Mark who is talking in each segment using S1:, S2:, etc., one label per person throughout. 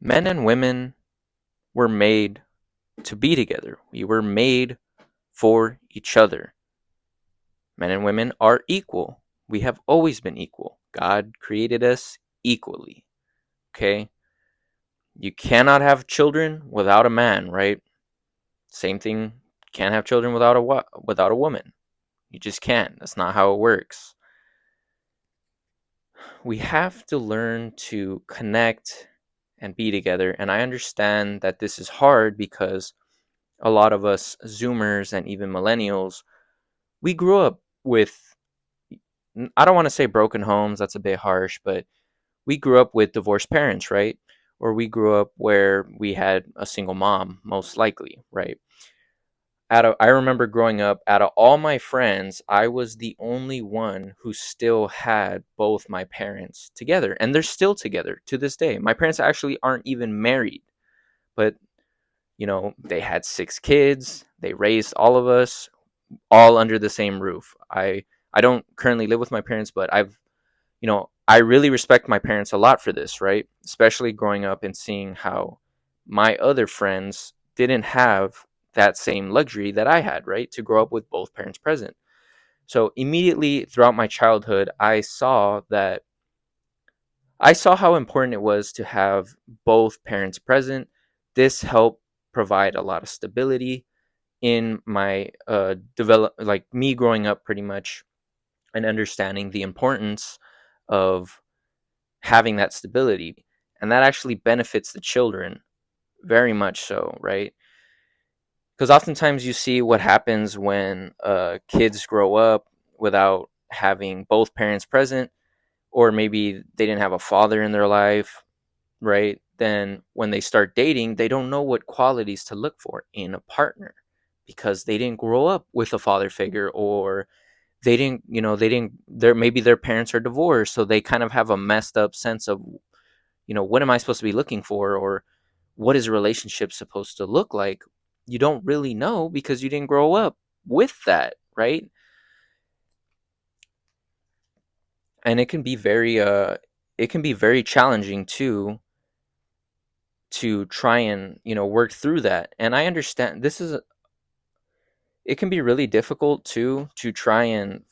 S1: Men and women were made to be together. We were made for each other. Men and women are equal. We have always been equal. God created us equally. Okay? You cannot have children without a man, right? Same thing, can't have children without a woman. You just can't. That's not how it works. We have to learn to connect and be together. And I understand that this is hard because a lot of us Zoomers and even millennials, we grew up with, I don't want to say broken homes, that's a bit harsh, but we grew up with divorced parents, right? Or we grew up where we had a single mom, most likely, right? I remember growing up, out of all my friends, I was the only one who still had both my parents together, and they're still together to this day. My parents actually aren't even married, but they had 6 kids. They raised all of us all under the same roof. I don't currently live with my parents, but I really respect my parents a lot for this, right? Especially growing up and seeing how my other friends didn't have that same luxury that I had, right? To grow up with both parents present. So immediately throughout my childhood, I saw how important it was to have both parents present. This helped provide a lot of stability in my like me growing up pretty much, and understanding the importance of having that stability, and that actually benefits the children very much so, right? Because oftentimes you see what happens when kids grow up without having both parents present, or maybe they didn't have a father in their life, right? Then when they start dating, they don't know what qualities to look for in a partner because they didn't grow up with a father figure, or they didn't maybe their parents are divorced, so they kind of have a messed up sense of, what am I supposed to be looking for, or what is a relationship supposed to look like? You don't really know because you didn't grow up with that, right? And it can be very challenging too, to try and work through that. And I understand it can be really difficult too, to try and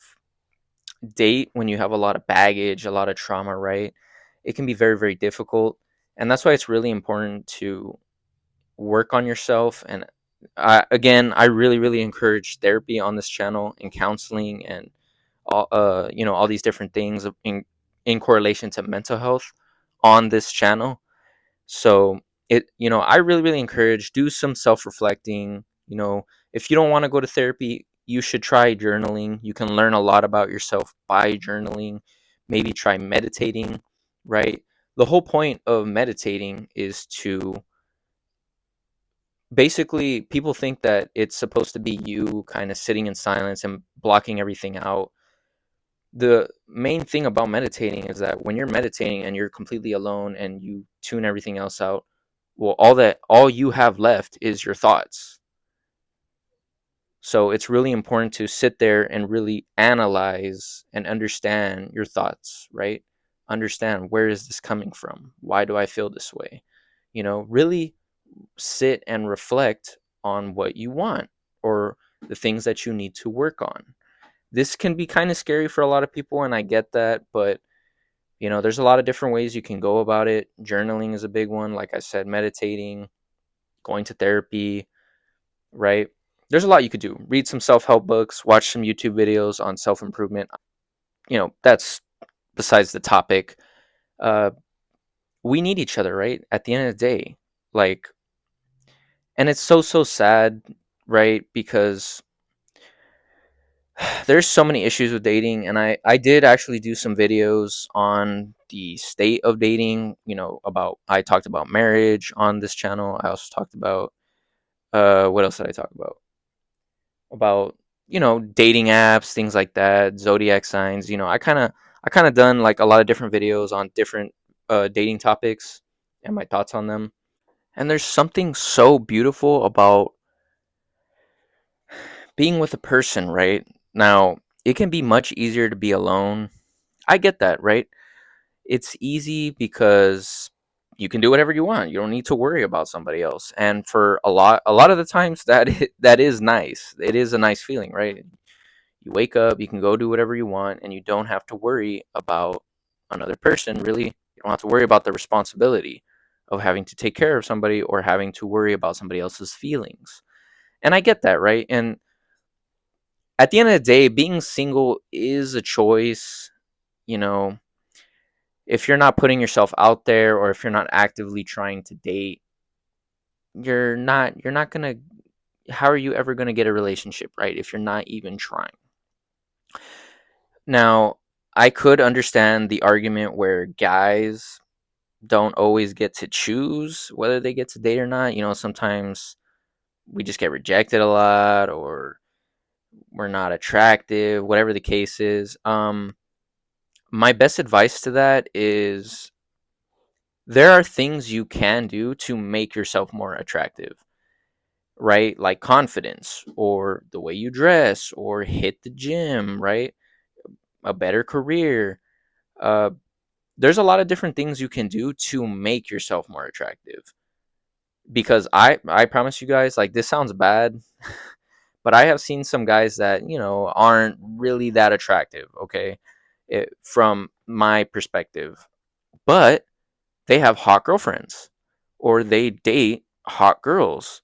S1: date when you have a lot of baggage, a lot of trauma, right? It can be very, very difficult. And that's why it's really important to work on yourself. And again, I really, really encourage therapy on this channel, and counseling, and all these different things in correlation to mental health on this channel. So I really, really encourage, do some self-reflecting. If you don't want to go to therapy, you should try journaling. You can learn a lot about yourself by journaling. Maybe try meditating, right? The whole point of meditating is to basically, people think that it's supposed to be you kind of sitting in silence and blocking everything out. The main thing about meditating is that when you're meditating and you're completely alone and you tune everything else out, well, all you have left is your thoughts. So it's really important to sit there and really analyze and understand your thoughts, right? Understand, where is this coming from? Why do I feel this way? Really sit and reflect on what you want, or the things that you need to work on. This can be kind of scary for a lot of people, and I get that, but there's a lot of different ways you can go about it. Journaling is a big one, like I said, meditating, going to therapy, right? There's a lot you could do. Read some self-help books, watch some YouTube videos on self-improvement. That's besides the topic. uh we need each other, right? At the end of the day, like, and it's so sad, right? Because there's so many issues with dating, and I did actually do some videos on the state of dating. About, I talked about marriage on this channel. I also talked about, what else did I talk about dating apps, things like that, zodiac signs. I kind of done like a lot of different videos on different dating topics and my thoughts on them. And there's something so beautiful about being with a person, right? Now, it can be much easier to be alone. I get that, right? It's easy because you can do whatever you want. You don't need to worry about somebody else. And for a lot of the times that is nice. It is a nice feeling, right? You wake up, you can go do whatever you want, and you don't have to worry about another person, really. You don't have to worry about the responsibility of having to take care of somebody or having to worry about somebody else's feelings. And I get that, right? And at the end of the day, being single is a choice. You know, if you're not putting yourself out there or if you're not actively trying to date, you're not going to, how are you ever going to get a relationship, right? If you're not even trying. Now, I could understand the argument where guys don't always get to choose whether they get to date or not. Sometimes we just get rejected a lot, or we're not attractive, whatever the case is. My best advice to that is there are things you can do to make yourself more attractive, right? Like confidence, or the way you dress, or hit the gym, right? A better career. Uh, there's a lot of different things you can do to make yourself more attractive. Because I promise you guys, like, this sounds bad, but I have seen some guys that aren't really that attractive. Okay, from my perspective, but they have hot girlfriends, or they date hot girls,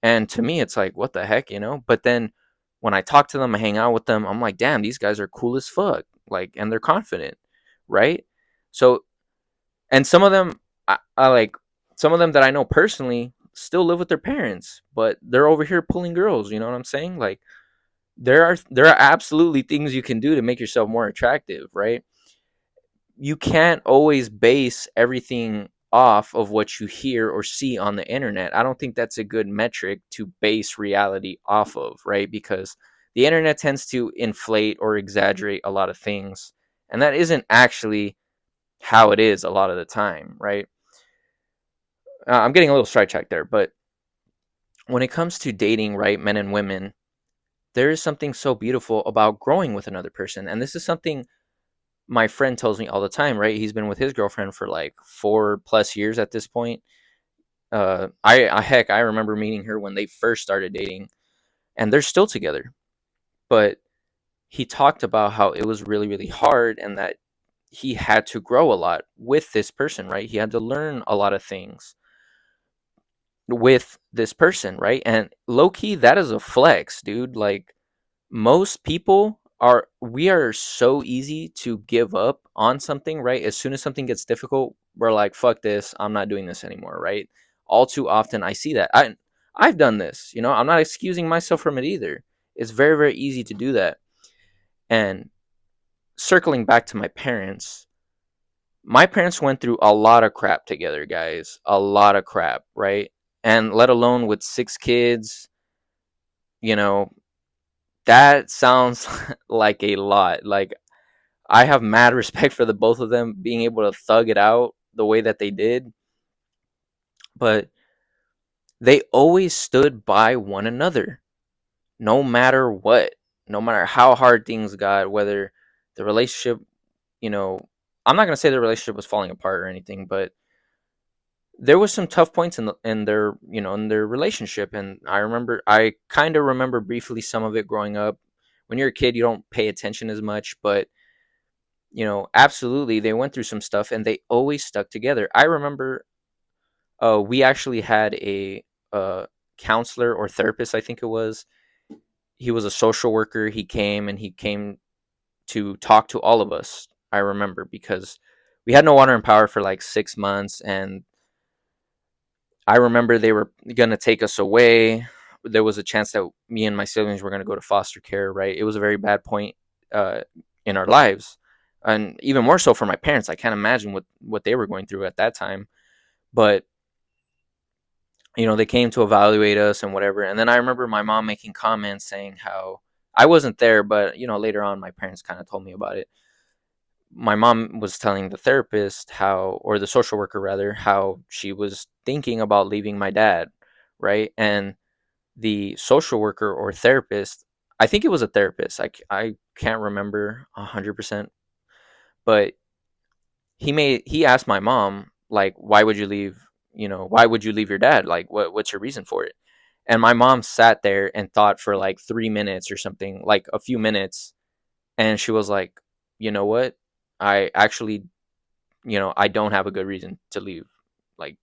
S1: and to me, it's like, what the heck. But then when I talk to them, I hang out with them, I'm like, damn, these guys are cool as fuck, like, and they're confident, right? So, and some of them, I like, some of them that I know personally still live with their parents, but they're over here pulling girls. You know what I'm saying? Like, there are absolutely things you can do to make yourself more attractive, right? You can't always base everything off of what you hear or see on the internet. I don't think that's a good metric to base reality off of, right? Because the internet tends to inflate or exaggerate a lot of things, and that isn't actually how it is a lot of the time, right? I'm getting a little sidetracked there, but when it comes to dating, right, men and women, there is something so beautiful about growing with another person. And this is something my friend tells me all the time, right? He's been with his girlfriend for like 4+ years at this point. Heck, I remember meeting her when they first started dating, and they're still together. But he talked about how it was really, really hard, and that he had to grow a lot with this person, right? He had to learn a lot of things with this person, right? And low key, that is a flex, dude. Like, most people are, we are so easy to give up on something, right? As soon as something gets difficult, we're like, fuck this, I'm not doing this anymore, right? All too often I see that. I've done this, I'm not excusing myself from it either. It's very, very easy to do that. And circling back to my parents went through a lot of crap together, guys. A lot of crap, right? And let alone with 6 kids, you know, that sounds like a lot. Like, I have mad respect for the both of them being able to thug it out the way that they did, but they always stood by one another, no matter what, no matter how hard things got, whether the relationship, you know, I'm not gonna say the relationship was falling apart or anything, but there was some tough points in their relationship. And I kind of remember briefly some of it growing up. When you're a kid, you don't pay attention as much, but absolutely, they went through some stuff and they always stuck together. I remember we actually had a counselor or therapist, I think it was. He was a social worker. He came to talk to all of us. I remember, because we had no water and power for like 6 months, and I remember they were going to take us away. There was a chance that me and my siblings were going to go to foster care, right? It was a very bad point uh, in our lives. And even more so for my parents. I can't imagine what they were going through at that time. But, they came to evaluate us and whatever. And then I remember my mom making comments saying how I wasn't there, but, later on, my parents kind of told me about it. My mom was telling the therapist how, or the social worker rather, how she was thinking about leaving my dad, right? And the social worker or therapist, I think it was a therapist. I can't remember 100%, but he asked my mom, Like, why would you leave? Why would you leave your dad? Like, what's your reason for it? And my mom sat there and thought for like 3 minutes or something, like a few minutes, and she was like, you know what? I actually, I don't have a good reason to leave, like,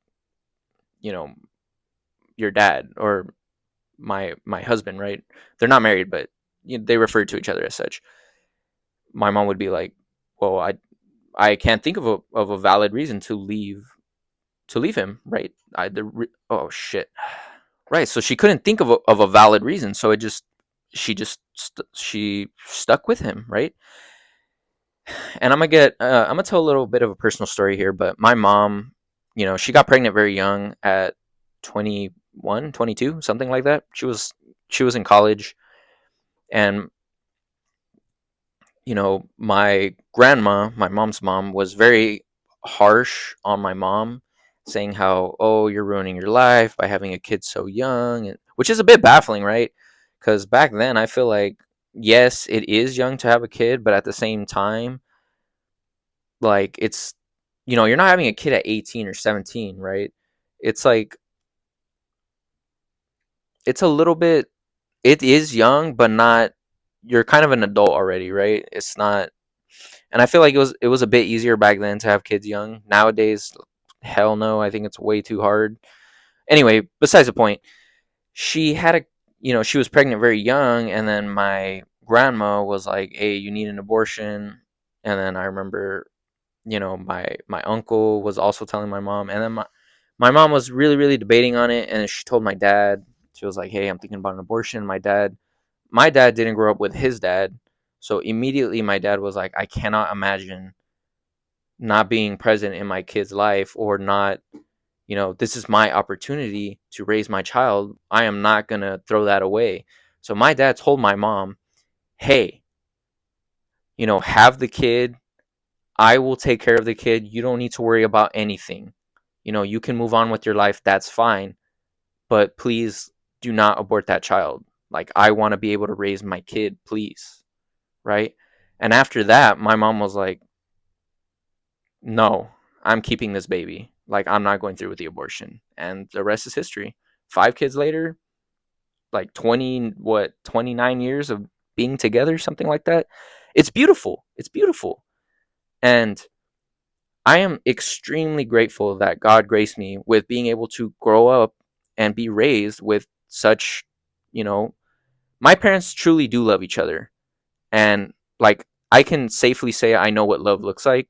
S1: you know, your dad or my husband, right? They're not married, but they refer to each other as such. My mom would be like, well, I can't think of a valid reason to leave him, right? Oh shit, right. So she couldn't think of a valid reason, so she stuck with him, right? And I'm gonna tell a little bit of a personal story here, but my mom, she got pregnant very young at 21, 22, something like that. She was in college, and my grandma, my mom's mom, was very harsh on my mom, saying how, oh, you're ruining your life by having a kid so young, which is a bit baffling, right? Because back then, I feel like, yes, it is young to have a kid, but at the same time, like, you're not having a kid at 18 or 17, right? It's like, it's a little bit, it is young, but not, you're kind of an adult already, right? It's not. And I feel like it was a bit easier back then to have kids young. Nowadays, hell no, I think it's way too hard. Anyway, besides the point, she had she was pregnant very young, and then my grandma was like, "Hey, you need an abortion." And then I remember, my uncle was also telling my mom, and then my mom was really really debating on it, and she told my dad. She was like, "Hey, I'm thinking about an abortion." My dad didn't grow up with his dad, so immediately my dad was like, I cannot imagine not being present in my kid's life, or not, this is my opportunity to raise my child. I am not going to throw that away. So my dad told my mom, hey, have the kid. I will take care of the kid. You don't need to worry about anything. You can move on with your life. That's fine. But please do not abort that child. Like, I want to be able to raise my kid, please. Right? And after that, my mom was like, no, I'm keeping this baby. Like, I'm not going through with the abortion. And the rest is history. 5 kids later, like 29 years of being together, something like that. It's beautiful. It's beautiful. And I am extremely grateful that God graced me with being able to grow up and be raised with such, you know, my parents truly do love each other. And, like, I can safely say I know what love looks like.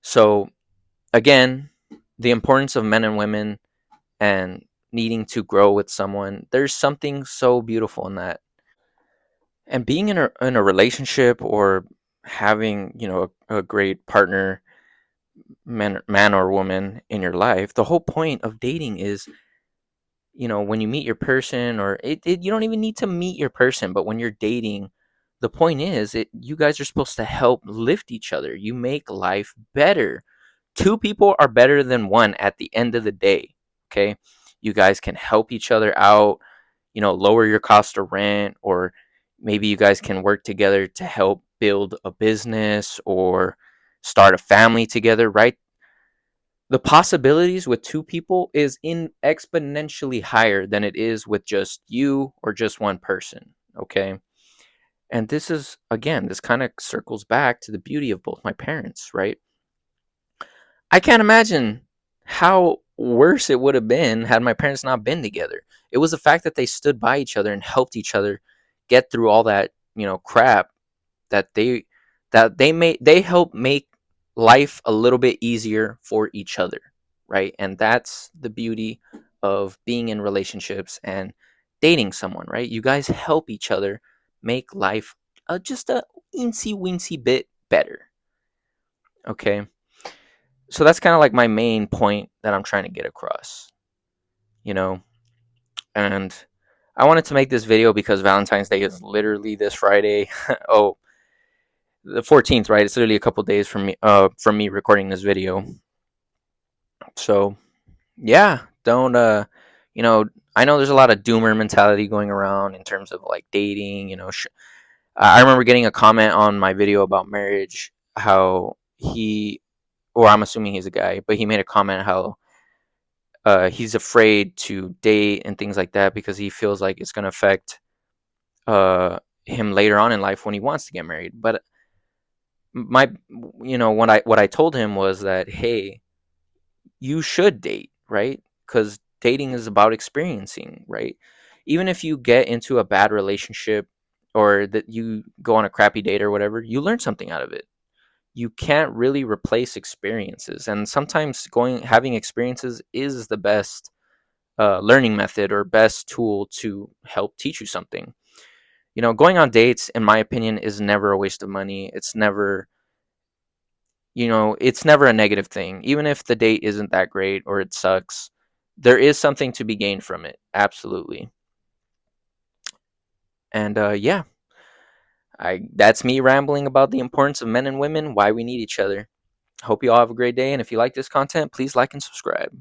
S1: So, again, the importance of men and women and needing to grow with someone, there's something so beautiful in that. And being in a relationship, or having, a great partner, man or woman in your life, the whole point of dating is, when you meet your person, or you don't even need to meet your person, but when you're dating, the point is, you guys are supposed to help lift each other. You make life better. Two people are better than one at the end of the day. Okay. You guys can help each other out, lower your cost of rent, or maybe you guys can work together to help build a business or start a family together, right? The possibilities with two people is in exponentially higher than it is with just you or just one person. Okay. And this is, again, this kind of circles back to the beauty of both my parents, right? I can't imagine how worse it would have been had my parents not been together. It was the fact that they stood by each other and helped each other get through all that, crap, that they help make life a little bit easier for each other, right? And that's the beauty of being in relationships and dating someone, right? You guys help each other make life just a weensy weensy bit better. Okay. So that's kind of like my main point that I'm trying to get across, you know. And I wanted to make this video because Valentine's Day is literally this Friday. Oh, the 14th, right? It's literally a couple days from me recording this video. So yeah, don't you know, I know there's a lot of doomer mentality going around in terms of like dating. I remember getting a comment on my video about marriage, how or I'm assuming he's a guy, but he made a comment how he's afraid to date and things like that because he feels like it's going to affect uh, him later on in life when he wants to get married. But my, what I told him was that, hey, you should date, right? Because dating is about experiencing, right? Even if you get into a bad relationship or that you go on a crappy date or whatever, you learn something out of it. You can't really replace experiences, and sometimes going having experiences is the best learning method or best tool to help teach you something. Going on dates, in my opinion, is never a waste of money. It's never a negative thing. Even if the date isn't that great or it sucks, there is something to be gained from it. Absolutely. And yeah, I that's me rambling about the importance of men and women, why we need each other. Hope you all have a great day, and if you like this content, please like and subscribe.